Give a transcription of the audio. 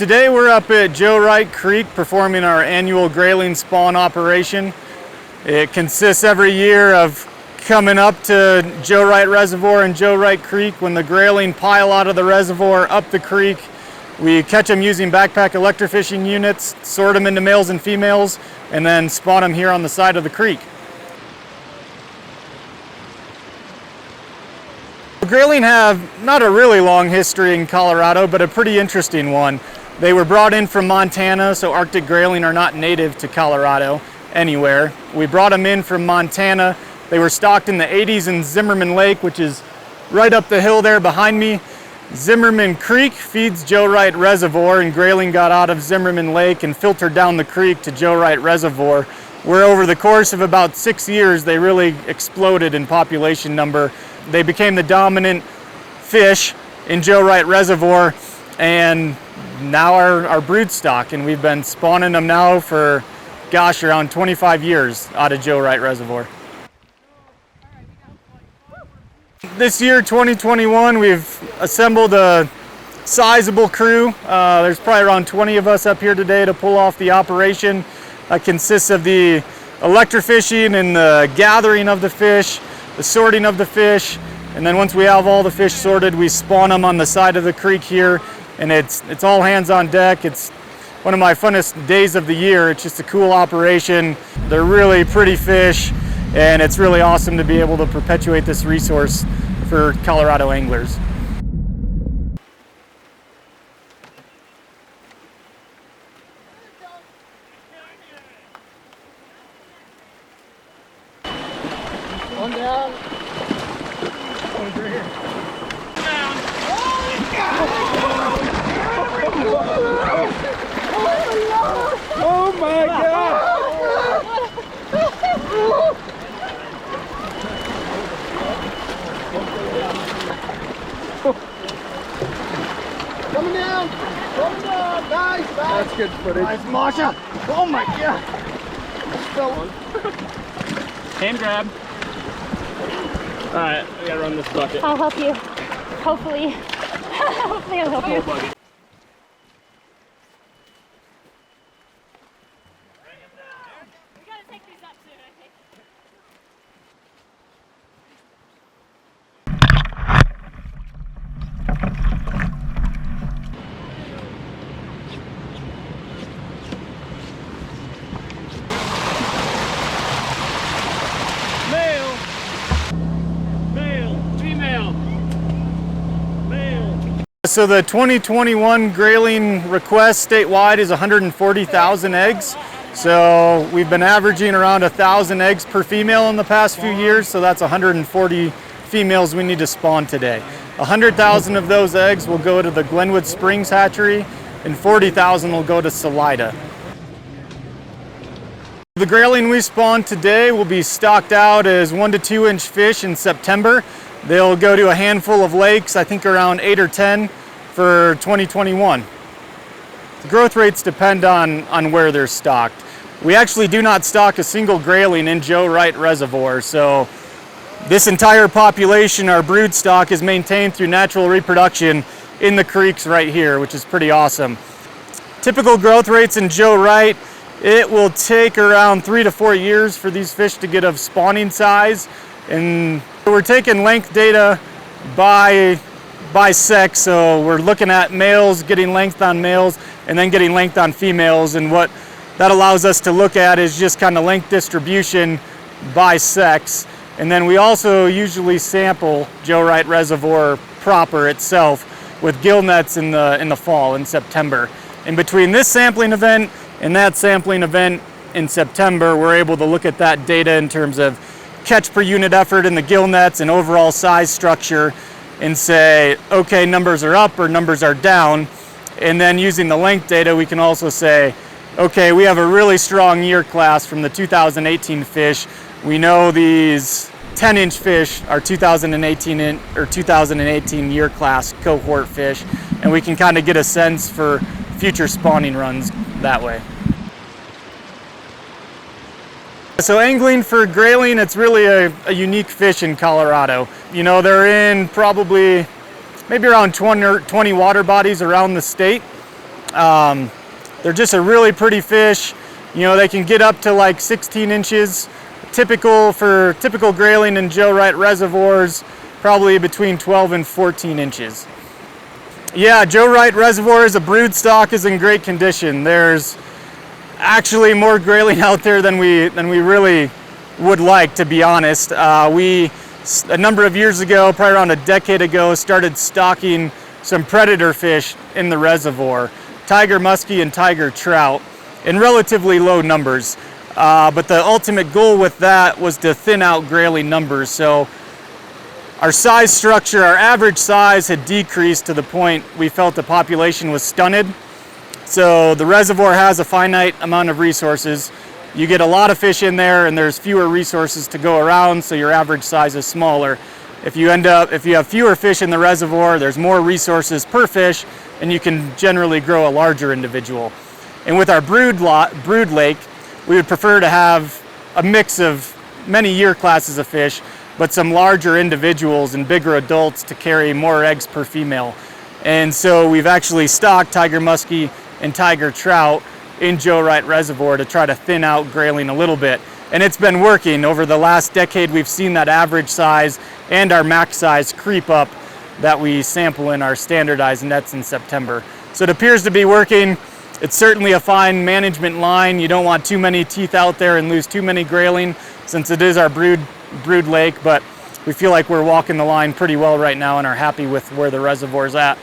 Today we're up at Joe Wright Creek performing our annual grayling spawn operation. It consists every year of coming up to Joe Wright Reservoir and Joe Wright Creek. When the grayling pile out of the reservoir up the creek, we catch them using backpack electrofishing units, sort them into males and females, and then spawn them here on the side of the creek. Grayling have not a really long history in Colorado, but a pretty interesting one. They were brought in from Montana, so Arctic grayling are not native to Colorado anywhere. We brought them in from Montana. They were stocked in the 80s in Zimmerman Lake, which is right up the hill there behind me. Zimmerman Creek feeds Joe Wright Reservoir, and grayling got out of Zimmerman Lake and filtered down the creek to Joe Wright Reservoir, where over the course of about 6 years they really exploded in population number. They became the dominant fish in Joe Wright Reservoir, and now our brood stock, and we've been spawning them now for, gosh, around 25 years out of Joe Wright Reservoir. This year, 2021, we've assembled a sizable crew. There's probably around 20 of us up here today to pull off the operation. It consists of the electrofishing and the gathering of the fish, the sorting of the fish, and then once we have all the fish sorted, we spawn them on the side of the creek here, and it's all hands on deck. It's one of my funnest days of the year. It's just a cool operation. They're really pretty fish, and it's really awesome to be able to perpetuate this resource for Colorado anglers. One down. One's right here. Down. Oh my God! Coming down! Coming down! Nice! That's good footage. Nice, Masha! Oh my God! Hand grab. Alright, we gotta run this bucket. I'll help you. Hopefully. Hopefully I'll help you. Bucket. We gotta take these up soon, I think. Male. Male. Female. Male. So the 2021 grayling request statewide is 140,000 eggs. So we've been averaging around 1,000 eggs per female in the past few years. So that's 140 females we need to spawn today. 100,000 of those eggs will go to the Glenwood Springs hatchery, and 40,000 will go to Salida. The grayling we spawn today will be stocked out as 1 to 2 inch fish in September. They'll go to a handful of lakes, I think around 8 or 10 for 2021. The growth rates depend on where they're stocked. We actually do not stock a single grayling in Joe Wright Reservoir, so this entire population, our brood stock, is maintained through natural reproduction in the creeks right here, which is pretty awesome. Typical growth rates in Joe Wright, it will take around 3 to 4 years for these fish to get of spawning size, and we're taking length data by sex, so we're looking at males, getting length on males, and then getting length on females, and what that allows us to look at is just kind of length distribution by sex. And then we also usually sample Joe Wright Reservoir proper itself with gill nets in the fall, in September. In between this sampling event and that sampling event in September, we're able to look at that data in terms of catch per unit effort in the gill nets and overall size structure and say, okay, numbers are up or numbers are down. And then using the length data, we can also say, okay, we have a really strong year class from the 2018 fish. We know these 10-inch fish are 2018 year class cohort fish, and we can kind of get a sense for future spawning runs that way. So angling for grayling, it's really a unique fish in Colorado. You know, they're in probably maybe around 20 water bodies around the state. They're just a really pretty fish. You know, they can get up to like 16 inches. Typical grayling and Joe Wright reservoirs, probably between 12 and 14 inches. Yeah, Joe Wright Reservoir as a brood stock is in great condition. There's actually more grayling out there than we really would like, to be honest. We, a number of years ago, probably around a decade ago, started stocking some predator fish in the reservoir, tiger muskie and tiger trout, in relatively low numbers. But the ultimate goal with that was to thin out grayling numbers. So our size structure, our average size had decreased to the point we felt the population was stunted. So the reservoir has a finite amount of resources. You get a lot of fish in there and there's fewer resources to go around, so your average size is smaller. If you have fewer fish in the reservoir, there's more resources per fish and you can generally grow a larger individual. And with our brood lake, we would prefer to have a mix of many year classes of fish, but some larger individuals and bigger adults to carry more eggs per female. And so we've actually stocked tiger muskie and tiger trout in Joe Wright Reservoir to try to thin out grayling a little bit. And it's been working. Over the last decade, we've seen that average size and our max size creep up that we sample in our standardized nets in September. So it appears to be working. It's certainly a fine management line. You don't want too many teeth out there and lose too many grayling, since it is our brood lake, but we feel like we're walking the line pretty well right now and are happy with where the reservoir's at.